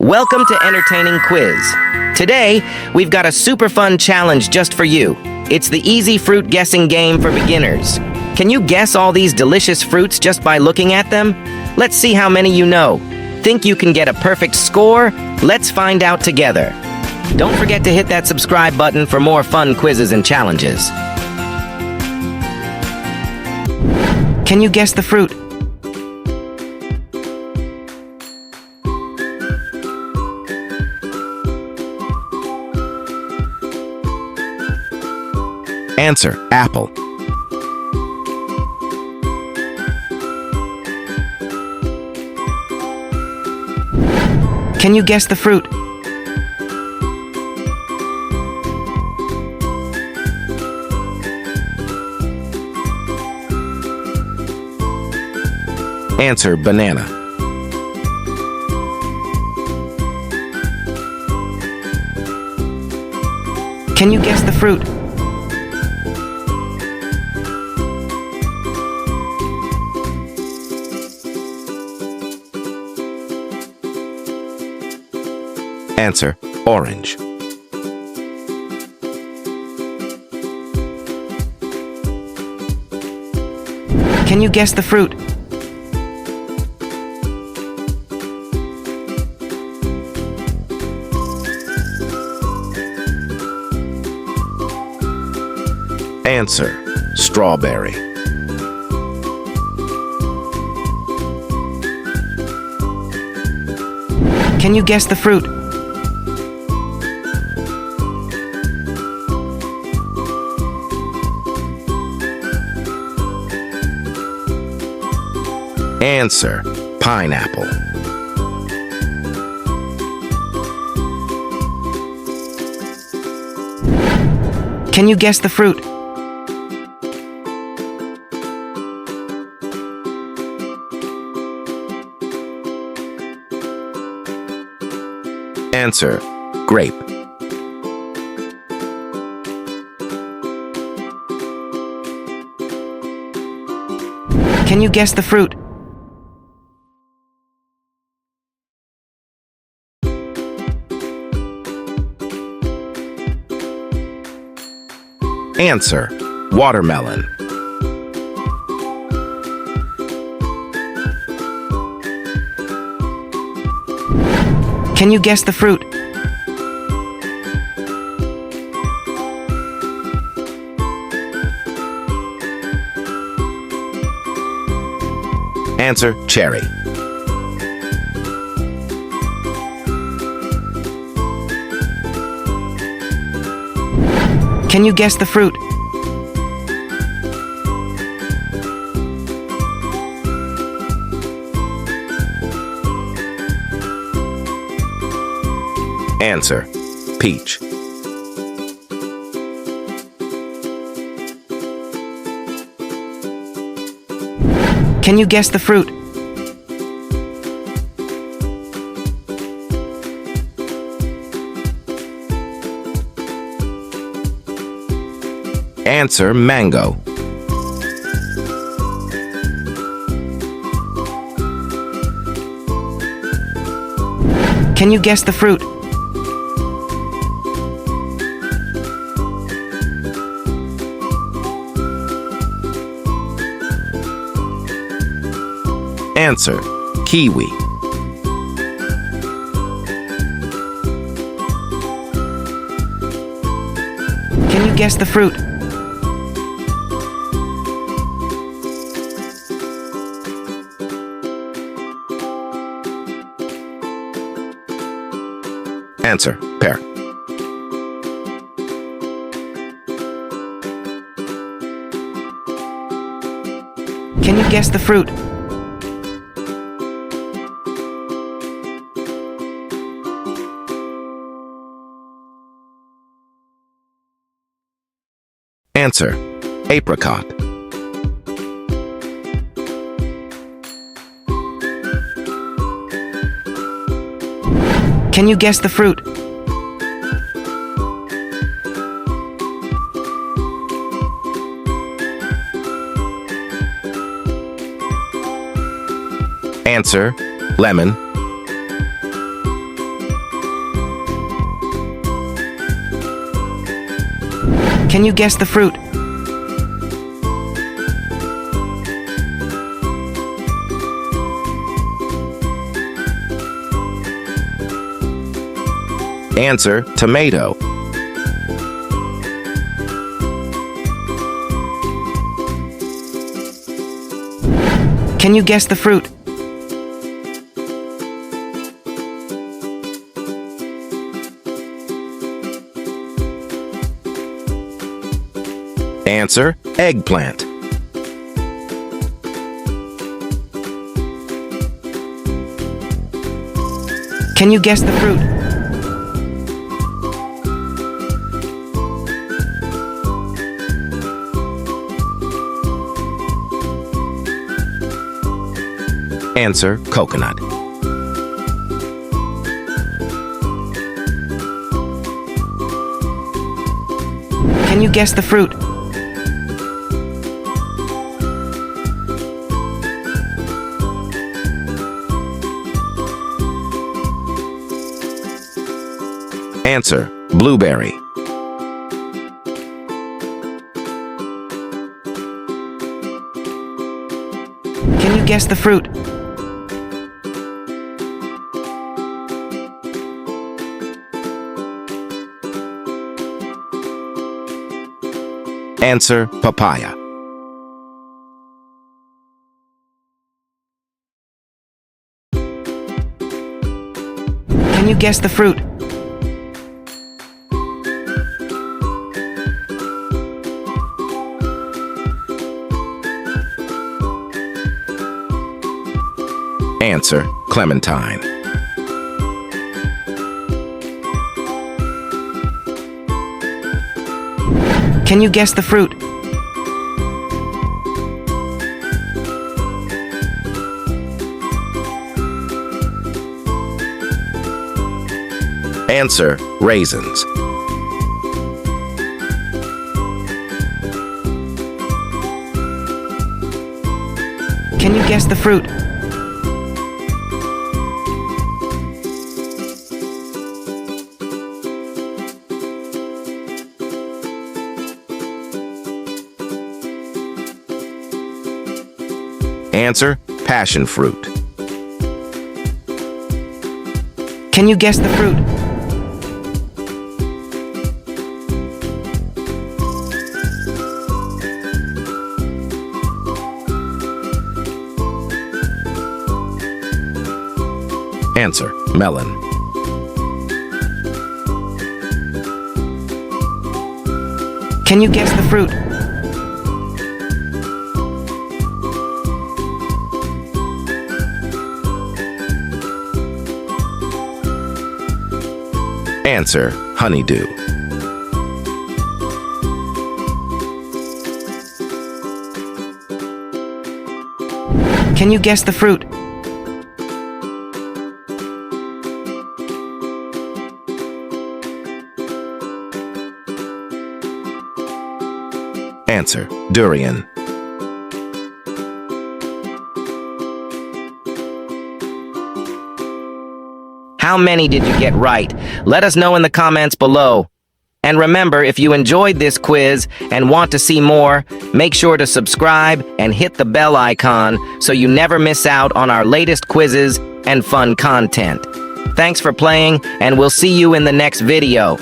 Welcome to Entertaining Quiz. Today, we've got a super fun challenge just for you. It's the easy fruit guessing game for beginners. Can you guess all these delicious fruits just by looking at them? Let's see how many you know. Think you can get a perfect score? Let's find out together. Don't forget to hit that subscribe button for more fun quizzes and challenges. Can you guess the fruit? Answer: apple. Can you guess the fruit? Answer: banana. Can you guess the fruit? Answer: orange. Can you guess the fruit? Answer: strawberry. Can you guess the fruit? Answer: pineapple. Can you guess the fruit? Answer: grape. Can you guess the fruit? Answer: watermelon. Can you guess the fruit? Answer: cherry. Can you guess the fruit? Answer: peach. Can you guess the fruit? Answer: mango. Can you guess the fruit? Answer: kiwi. Can you guess the fruit? Answer: pear. Can you guess the fruit? Answer: apricot. Can you guess the fruit? Answer: lemon. Can you guess the fruit? Answer, tomato. Can you guess the fruit? Answer, eggplant. Can you guess the fruit? Answer, coconut. Can you guess the fruit? Answer, blueberry. Can you guess the fruit? Answer, papaya. Can you guess the fruit? Answer, clementine. Can you guess the fruit? Answer, raisins. Can you guess the fruit? Answer, passion fruit. Can you guess the fruit? Answer, melon. Can you guess the fruit? Answer, honeydew. Can you guess the fruit? Answer, durian. How many did you get right? Let us know in the comments below. And remember, if you enjoyed this quiz and want to see more, make sure to subscribe and hit the bell icon so you never miss out on our latest quizzes and fun content. Thanks for playing, and we'll see you in the next video.